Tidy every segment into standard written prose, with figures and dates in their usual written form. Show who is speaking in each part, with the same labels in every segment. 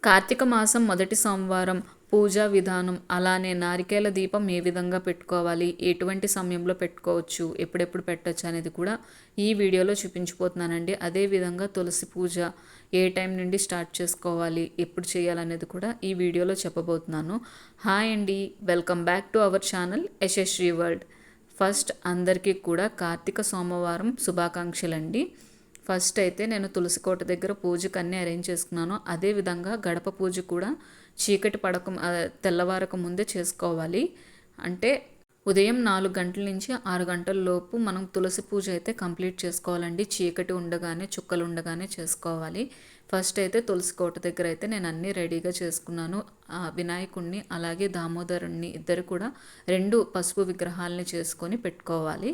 Speaker 1: కార్తీక మాసం మొదటి సోమవారం పూజా విధానం, అలానే నారికేల దీపం ఏ విధంగా పెట్టుకోవాలి, ఎటువంటి సమయంలో పెట్టుకోవచ్చు, ఎప్పుడెప్పుడు పెట్టచ్చు అనేది కూడా ఈ వీడియోలో చూపించిపోతున్నానండి. అదేవిధంగా తులసి పూజ ఏ టైం నుండి స్టార్ట్ చేసుకోవాలి, ఎప్పుడు చేయాలనేది కూడా ఈ వీడియోలో చెప్పబోతున్నాను. హాయ్ అండి, welcome back to our channel Yashasvi world. First అందరికీ కూడా కార్తీక సోమవారం శుభాకాంక్షలండి. ఫస్ట్ అయితే నేను తులసి కోట దగ్గర పూజకు అన్నీ అరేంజ్ చేసుకున్నాను. అదేవిధంగా గడప పూజ కూడా చీకటి తెల్లవారక ముందే చేసుకోవాలి. అంటే ఉదయం 4 గంటల నుంచి 6 గంటల లోపు మనం తులసి పూజ అయితే కంప్లీట్ చేసుకోవాలండి. చీకటి ఉండగానే, చుక్కలు ఉండగానే చేసుకోవాలి. ఫస్ట్ అయితే తులసి కోట దగ్గర అయితే నేను అన్నీ రెడీగా చేసుకున్నాను. వినాయకుడిని అలాగే దామోదరుణ్ణి ఇద్దరు కూడా 2 పసుపు విగ్రహాలని చేసుకొని పెట్టుకోవాలి.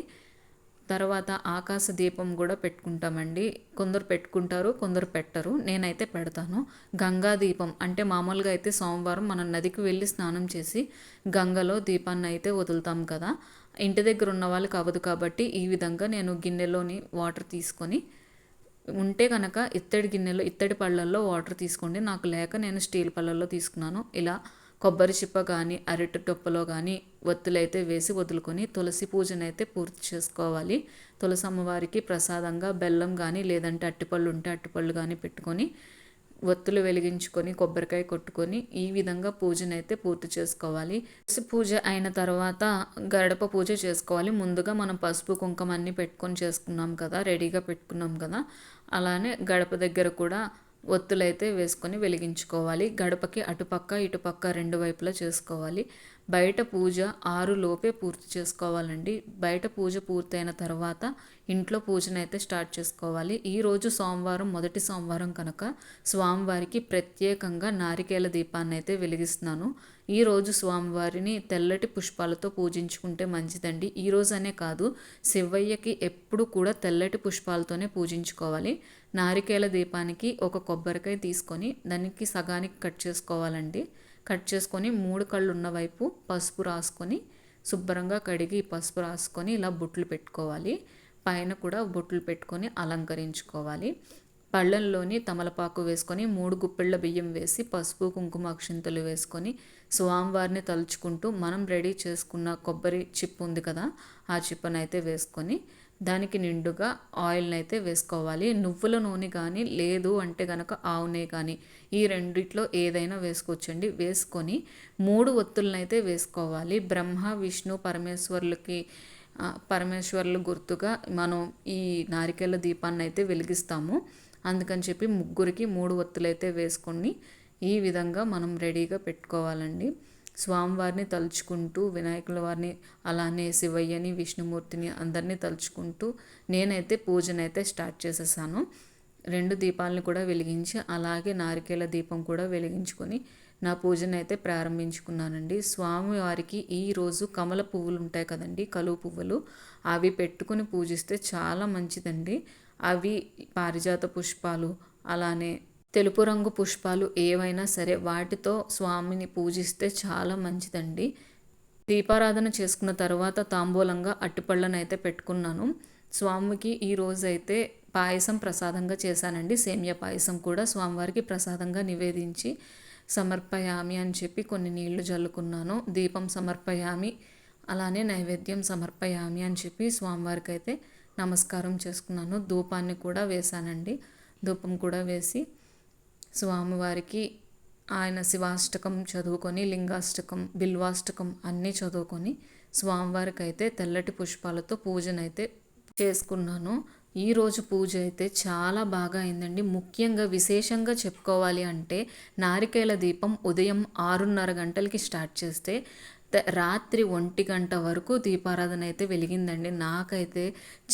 Speaker 1: తర్వాత ఆకాశ దీపం కూడా పెట్టుకుంటామండి. కొందరు పెట్టుకుంటారు, కొందరు పెట్టరు. నేనైతే పెడతాను. గంగా దీపం అంటే మామూలుగా అయితే సోమవారం మనం నదికి వెళ్ళి స్నానం చేసి గంగలో దీపాన్ని అయితే వదులుతాం కదా. ఇంటి దగ్గర ఉన్న వాళ్ళకి అవ్వదు కాబట్టి ఈ విధంగా నేను గిన్నెలోని వాటర్ తీసుకొని, ఉంటే కనుక ఇత్తడి గిన్నెలో, ఇత్తడి పళ్ళల్లో వాటర్ తీసుకోండి. నాకు లేక నేను స్టీల్ పళ్ళల్లో తీసుకున్నాను. ఇలా కొబ్బరి చిప్ప కానీ, అరటి టొప్పలో కానీ ఒత్తులైతే వేసి వదులుకొని తులసి పూజనైతే పూర్తి చేసుకోవాలి. తులసి అమ్మవారికి ప్రసాదంగా బెల్లం కానీ, లేదంటే అట్టిపళ్ళు ఉంటే అట్టిపళ్ళు కానీ పెట్టుకొని ఒత్తులు వెలిగించుకొని కొబ్బరికాయ కొట్టుకొని ఈ విధంగా పూజనైతే పూర్తి చేసుకోవాలి. తులసి పూజ అయిన తర్వాత గడప పూజ చేసుకోవాలి. ముందుగా మనం పసుపు కుంకుమ అన్నీ పెట్టుకొని చేసుకున్నాం కదా, రెడీగా పెట్టుకున్నాం కదా, అలానే గడప దగ్గర కూడా ఒత్తులైతే వేసుకొని వెలిగించుకోవాలి. గడపకి అటుపక్క ఇటుపక్క 2 వైపులా చేసుకోవాలి. బయట పూజ 6 లోపే పూర్తి చేసుకోవాలండి. బయట పూజ పూర్తయిన తర్వాత ఇంట్లో పూజనైతే స్టార్ట్ చేసుకోవాలి. ఈరోజు సోమవారం, మొదటి సోమవారం కనుక స్వామివారికి ప్రత్యేకంగా నారికేల దీపాన్ని అయితే వెలిగిస్తున్నాను. ఈరోజు స్వామివారిని తెల్లటి పుష్పాలతో పూజించుకుంటే మంచిదండి. ఈరోజు అనే కాదు, శివయ్యకి ఎప్పుడు కూడా తెల్లటి పుష్పాలతోనే పూజించుకోవాలి. నారికేల దీపానికి ఒక కొబ్బరికాయ తీసుకొని దానికి సగానికి కట్ చేసుకోవాలండి. కట్ చేసుకొని 3 కళ్ళు ఉన్న వైపు పసుపు రాసుకొని శుభ్రంగా కడిగి పసుపు రాసుకొని ఇలా బొట్లు పెట్టుకోవాలి. పైన కూడా బొట్లు పెట్టుకొని అలంకరించుకోవాలి. పళ్ళల్లోని తమలపాకు వేసుకొని 3 గుప్పెళ్ళ బియ్యం వేసి పసుపు కుంకుమ అక్షింతలు వేసుకొని స్వామివారిని తలుచుకుంటూ మనం రెడీ చేసుకున్న కొబ్బరి చిప్పు ఉంది కదా, ఆ చిప్పనైతే వేసుకొని దానికి నిండుగా ఆయిల్ని అయితే వేసుకోవాలి. నువ్వుల నూనె కానీ, లేదు అంటే కనుక ఆవు నెయ్యి కానీ, ఈ రెండిట్లో ఏదైనా వేసుకోవచ్చండి. వేసుకొని 3 ఒత్తులను అయితే వేసుకోవాలి. బ్రహ్మ విష్ణు పరమేశ్వర్లు గుర్తుగా మనం ఈ నారికేల దీపాన్ని అయితే వెలిగిస్తాము. అందుకని చెప్పి ముగ్గురికి 3 ఒత్తులైతే వేసుకొని ఈ విధంగా మనం రెడీగా పెట్టుకోవాలండి. స్వామివారిని తలుచుకుంటూ, వినాయకుల వారిని అలానే శివయ్యని, విష్ణుమూర్తిని అందరినీ తలుచుకుంటూ నేనైతే పూజనైతే స్టార్ట్ చేసేసాను. 2 దీపాలను కూడా వెలిగించి అలాగే నారికేల దీపం కూడా వెలిగించుకొని నా పూజనైతే ప్రారంభించుకున్నానండి. స్వామివారికి ఈరోజు కమల పువ్వులు ఉంటాయి కదండి, కలువ పువ్వులు, అవి పెట్టుకుని పూజిస్తే చాలా మంచిదండి. అవి పారిజాత పుష్పాలు, అలానే తెలుపు రంగు పుష్పాలు ఏవైనా సరే వాటితో స్వామిని పూజిస్తే చాలా మంచిదండి. దీపారాధన చేసుకున్న తర్వాత తాంబూలంగా అట్టిపళ్ళను అయితే పెట్టుకున్నాను. స్వామికి ఈరోజైతే పాయసం ప్రసాదంగా చేశానండి. సేమియా పాయసం కూడా స్వామివారికి ప్రసాదంగా నివేదించి సమర్పయామి అని చెప్పి కొన్ని నీళ్లు జల్లుకున్నాను. దీపం సమర్పయామి, అలానే నైవేద్యం సమర్పయామి అని చెప్పి స్వామివారికి అయితే నమస్కారం చేసుకున్నాను. ధూపాన్ని కూడా వేశానండి. ధూపం కూడా వేసి స్వామివారికి ఆయన శివాష్టకం చదువుకొని, లింగాష్టకం, బిల్వాష్టకం అన్నీ చదువుకొని స్వామివారికి అయితే తెల్లటి పుష్పాలతో పూజనైతే చేసుకున్నాను. ఈరోజు పూజ అయితే చాలా బాగా అయిందండి. ముఖ్యంగా విశేషంగా చెప్పుకోవాలి అంటే నారికేల దీపం ఉదయం 6:30 గంటలకి స్టార్ట్ చేస్తే రాత్రి 1 గంట వరకు దీపారాధన అయితే వెలిగిందండి. నాకైతే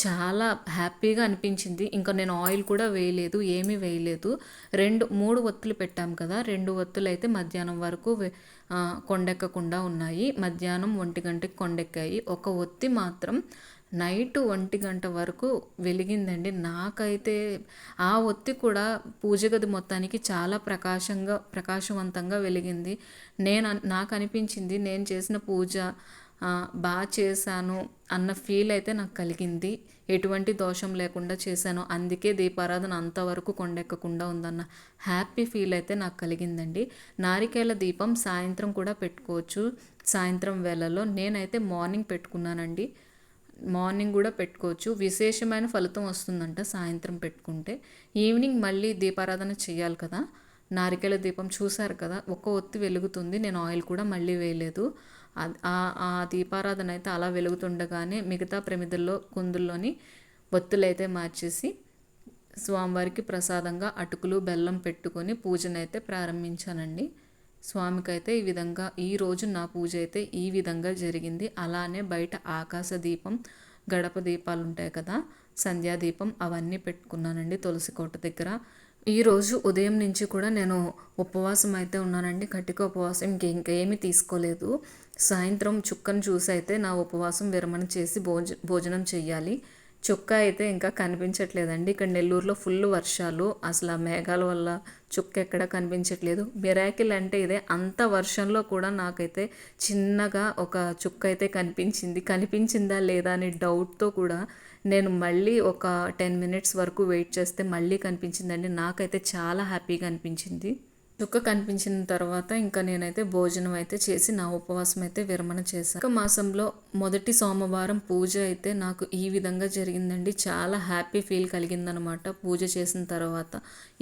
Speaker 1: చాలా హ్యాపీగా అనిపించింది. ఇంకా నేను ఆయిల్ కూడా వేయలేదు, ఏమీ వేయలేదు. 3 ఒత్తులు పెట్టాం కదా, 2 ఒత్తులు అయితే మధ్యాహ్నం వరకు కొండెక్కకుండా ఉన్నాయి. మధ్యాహ్నం 1 గంటకి కొండెక్కాయి. ఒక ఒత్తి మాత్రం నైట్ 1 గంట వరకు వెలిగిందండి. నాకైతే ఆ ఒత్తి కూడా పూజ గది మొత్తానికి చాలా ప్రకాశవంతంగా వెలిగింది. నాకు అనిపించింది నేను చేసిన పూజ బాగా చేశాను అన్న ఫీల్ అయితే నాకు కలిగింది. ఎటువంటి దోషం లేకుండా చేశాను, అందుకే దీపారాధన అంతవరకు కొండెక్కకుండా ఉందన్న హ్యాపీ ఫీల్ అయితే నాకు కలిగిందండి. నారికేల దీపం సాయంత్రం కూడా పెట్టుకోవచ్చు. సాయంత్రం వేళల్లో నేనైతే మార్నింగ్ పెట్టుకున్నానండి. మార్నింగ్ కూడా పెట్టుకోవచ్చు. విశేషమైన ఫలితం వస్తుందంట సాయంత్రం పెట్టుకుంటే. ఈవినింగ్ మళ్ళీ దీపారాధన చేయాలి కదా. నారికేల దీపం చూసారు కదా, ఒక ఒత్తి వెలుగుతుంది. నేను ఆయిల్ కూడా మళ్ళీ వేయలేదు. ఆ దీపారాధన అయితే అలా వెలుగుతుండగానే మిగతా ప్రమిదల్లో కుందుల్లోని ఒత్తులైతే మార్చేసి స్వామివారికి ప్రసాదంగా అటుకులు బెల్లం పెట్టుకొని పూజనైతే ప్రారంభించానండి. స్వామికైతే ఈ విధంగా ఈరోజు నా పూజ అయితే ఈ విధంగా జరిగింది. అలానే బయట ఆకాశ దీపం, గడప దీపాలు ఉంటాయి కదా, సంధ్యాదీపం అవన్నీ పెట్టుకున్నానండి తులసి కోట దగ్గర. ఈరోజు ఉదయం నుంచి కూడా నేను ఉపవాసం అయితే ఉన్నానండి. కటిక ఉపవాసం ఇంకేమీ తీసుకోలేదు. సాయంత్రం చుక్కను చూసి అయితే నా ఉపవాసం విరమణ చేసి భోజనం చెయ్యాలి. చుక్క అయితే ఇంకా కనిపించట్లేదండి. ఇక్కడ నెల్లూరులో ఫుల్ వర్షాలు, అసలు ఆ మేఘాల వల్ల చుక్క ఎక్కడ కనిపించట్లేదు. మిరాకిల్ అంటే ఇదే. అంత వర్షంలో కూడా నాకైతే చిన్నగా ఒక చుక్క అయితే కనిపించిందా లేదా అనే డౌట్తో కూడా నేను మళ్ళీ ఒక 10 మినిట్స్ వరకు వెయిట్ చేస్తే మళ్ళీ కనిపించిందండి. నాకైతే చాలా హ్యాపీగా అనిపించింది. చుక్క కనిపించిన తర్వాత ఇంకా నేనైతే భోజనం అయితే చేసి నా ఉపవాసం అయితే విరమణ చేశాను. మాసంలో మొదటి సోమవారం పూజ అయితే నాకు ఈ విధంగా జరిగిందండి. చాలా హ్యాపీ ఫీల్ కలిగిందనమాట పూజ చేసిన తర్వాత.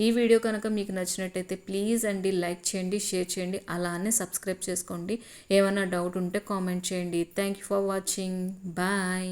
Speaker 1: ఈ వీడియో కనుక మీకు నచ్చినట్టయితే ప్లీజ్ అండి లైక్ చేయండి, షేర్ చేయండి, అలానే సబ్స్క్రైబ్ చేసుకోండి. ఏమైనా డౌట్ ఉంటే కామెంట్ చేయండి. Thank you for watching. Bye.